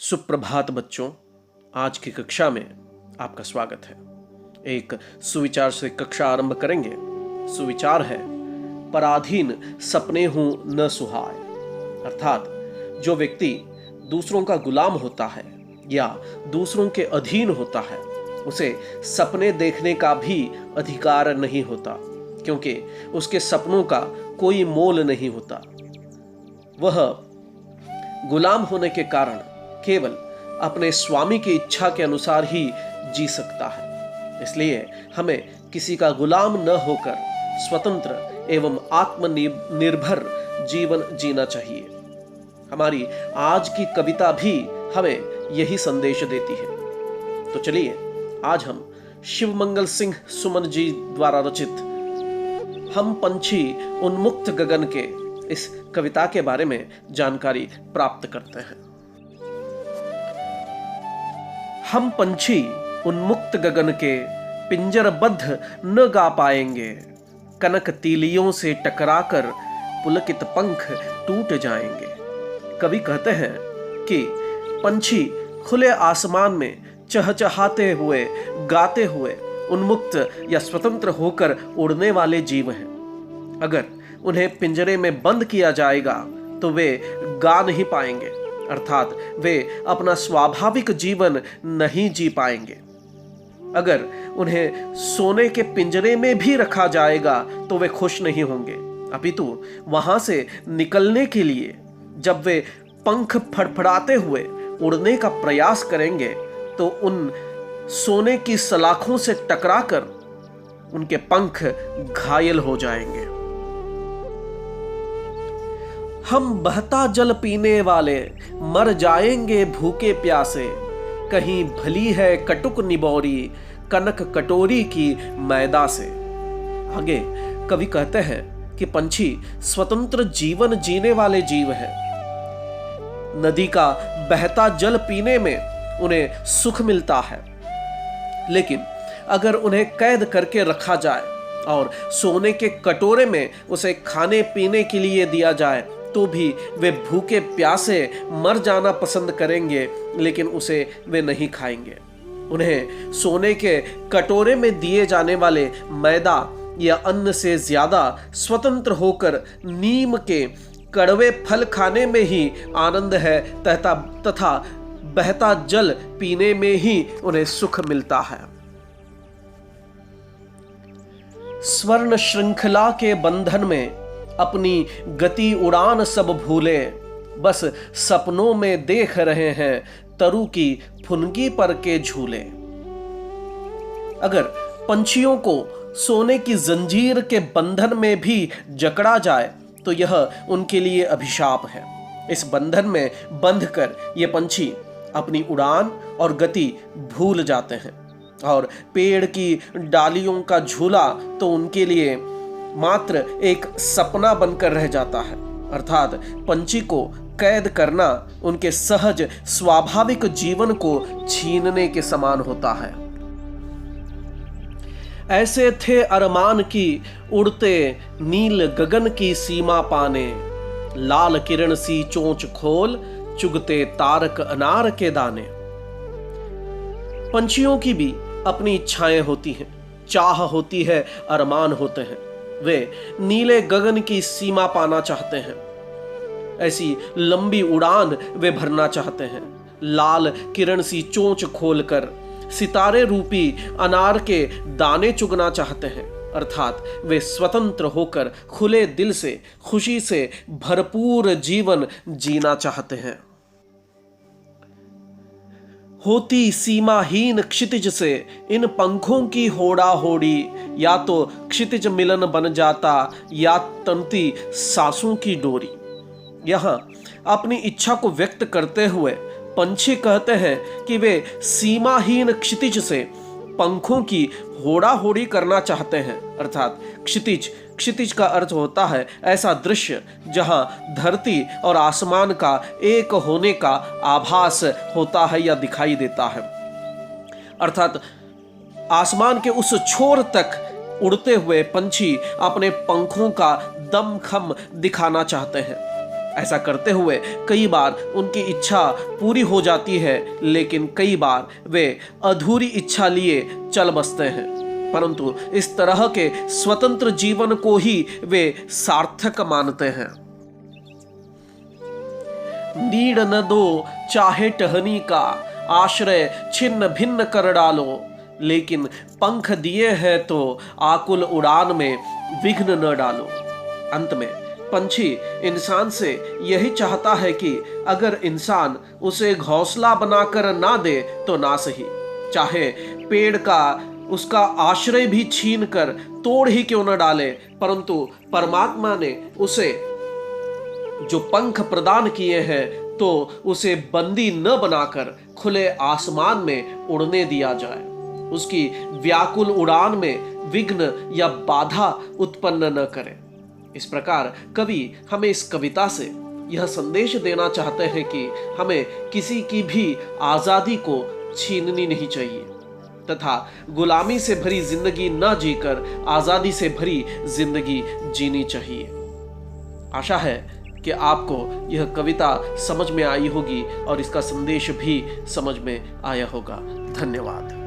सुप्रभात बच्चों, आज की कक्षा में आपका स्वागत है। एक सुविचार से कक्षा आरंभ करेंगे। सुविचार है, पराधीन सपने हूं न सुहाए। अर्थात जो व्यक्ति दूसरों का गुलाम होता है या दूसरों के अधीन होता है, उसे सपने देखने का भी अधिकार नहीं होता, क्योंकि उसके सपनों का कोई मोल नहीं होता। वह गुलाम होने के कारण केवल अपने स्वामी की इच्छा के अनुसार ही जी सकता है। इसलिए हमें किसी का गुलाम न होकर स्वतंत्र एवं आत्मनिर्भर जीवन जीना चाहिए। हमारी आज की कविता भी हमें यही संदेश देती है। तो चलिए आज हम शिवमंगल सिंह सुमन जी द्वारा रचित हम पंछी उन्मुक्त गगन के इस कविता के बारे में जानकारी प्राप्त करते हैं। हम पंछी उन्मुक्त गगन के पिंजरबद्ध न गा पाएंगे, कनक तीलियों से टकराकर पुलकित पंख टूट जाएंगे। कवि कहते हैं कि पंछी खुले आसमान में चहचहाते हुए, गाते हुए, उन्मुक्त या स्वतंत्र होकर उड़ने वाले जीव हैं। अगर उन्हें पिंजरे में बंद किया जाएगा तो वे गा नहीं पाएंगे, अर्थात वे अपना स्वाभाविक जीवन नहीं जी पाएंगे। अगर उन्हें सोने के पिंजरे में भी रखा जाएगा तो वे खुश नहीं होंगे, अपितु वहां से निकलने के लिए जब वे पंख फड़फड़ाते हुए उड़ने का प्रयास करेंगे तो उन सोने की सलाखों से टकराकर उनके पंख घायल हो जाएंगे। हम बहता जल पीने वाले मर जाएंगे भूखे प्यासे, कहीं भली है कटुक निबोरी कनक कटोरी की मैदा से। आगे कवि कहते हैं कि पंछी स्वतंत्र जीवन जीने वाले जीव हैं। नदी का बहता जल पीने में उन्हें सुख मिलता है, लेकिन अगर उन्हें कैद करके रखा जाए और सोने के कटोरे में उसे खाने पीने के लिए दिया जाए तो भी वे भूखे प्यासे मर जाना पसंद करेंगे, लेकिन उसे वे नहीं खाएंगे। उन्हें सोने के कटोरे में दिए जाने वाले मैदा या अन्न से ज्यादा स्वतंत्र होकर नीम के कड़वे फल खाने में ही आनंद है तथा बहता जल पीने में ही उन्हें सुख मिलता है। स्वर्ण श्रृंखला के बंधन में अपनी गति उड़ान सब भूले, बस सपनों में देख रहे हैं तरु की फुनगी पर के झूले। अगर पंछियों को सोने की जंजीर के बंधन में भी जकड़ा जाए तो यह उनके लिए अभिशाप है। इस बंधन में बंधकर ये पंछी अपनी उड़ान और गति भूल जाते हैं और पेड़ की डालियों का झूला तो उनके लिए मात्र एक सपना बनकर रह जाता है। अर्थात पंछी को कैद करना उनके सहज स्वाभाविक जीवन को छीनने के समान होता है। ऐसे थे अरमान की उड़ते नील गगन की सीमा पाने, लाल किरण सी चोंच खोल चुगते तारक अनार के दाने। पंछियों की भी अपनी इच्छाएं होती हैं, चाह होती है, अरमान होते हैं। वे नीले गगन की सीमा पाना चाहते हैं, ऐसी लंबी उड़ान वे भरना चाहते हैं। लाल किरण सी चोंच खोलकर सितारे रूपी अनार के दाने चुगना चाहते हैं, अर्थात वे स्वतंत्र होकर खुले दिल से खुशी से भरपूर जीवन जीना चाहते हैं। होती सीमाहीन क्षितिज से इन पंखों की होड़ा होड़ी, या तो क्षितिज मिलन बन जाता या तनती सांसों की डोरी। यहाँ अपनी इच्छा को व्यक्त करते हुए पंछी कहते हैं कि वे सीमाहीन क्षितिज से पंखों की होड़ा होड़ी करना चाहते हैं, अर्थात क्षितिज का अर्थ होता है ऐसा दृश्य जहां धरती और आसमान का एक होने का आभास होता है या दिखाई देता है। अर्थात आसमान के उस छोर तक उड़ते हुए पंछी अपने पंखों का दमखम दिखाना चाहते हैं। ऐसा करते हुए कई बार उनकी इच्छा पूरी हो जाती है, लेकिन कई बार वे अधूरी इच्छा लिए चल बसते हैं, परंतु इस तरह के स्वतंत्र जीवन को ही वे सार्थक मानते हैं। नीड न दो चाहे टहनी का, आश्रय छिन्न भिन्न कर डालो, लेकिन पंख दिए हैं तो आकुल उड़ान में विघ्न न डालो। अंत में पंछी इंसान से यही चाहता है कि अगर इंसान उसे घोंसला बनाकर ना दे तो ना सही, चाहे पेड़ का उसका आश्रय भी छीन कर तोड़ ही क्यों न डाले, परंतु परमात्मा ने उसे जो पंख प्रदान किए हैं तो उसे बंदी न बनाकर खुले आसमान में उड़ने दिया जाए, उसकी व्याकुल उड़ान में विघ्न या बाधा उत्पन्न न करे। इस प्रकार कवि हमें इस कविता से यह संदेश देना चाहते हैं कि हमें किसी की भी आजादी को छीननी नहीं चाहिए तथा गुलामी से भरी जिंदगी न जीकर आजादी से भरी जिंदगी जीनी चाहिए। आशा है कि आपको यह कविता समझ में आई होगी और इसका संदेश भी समझ में आया होगा। धन्यवाद।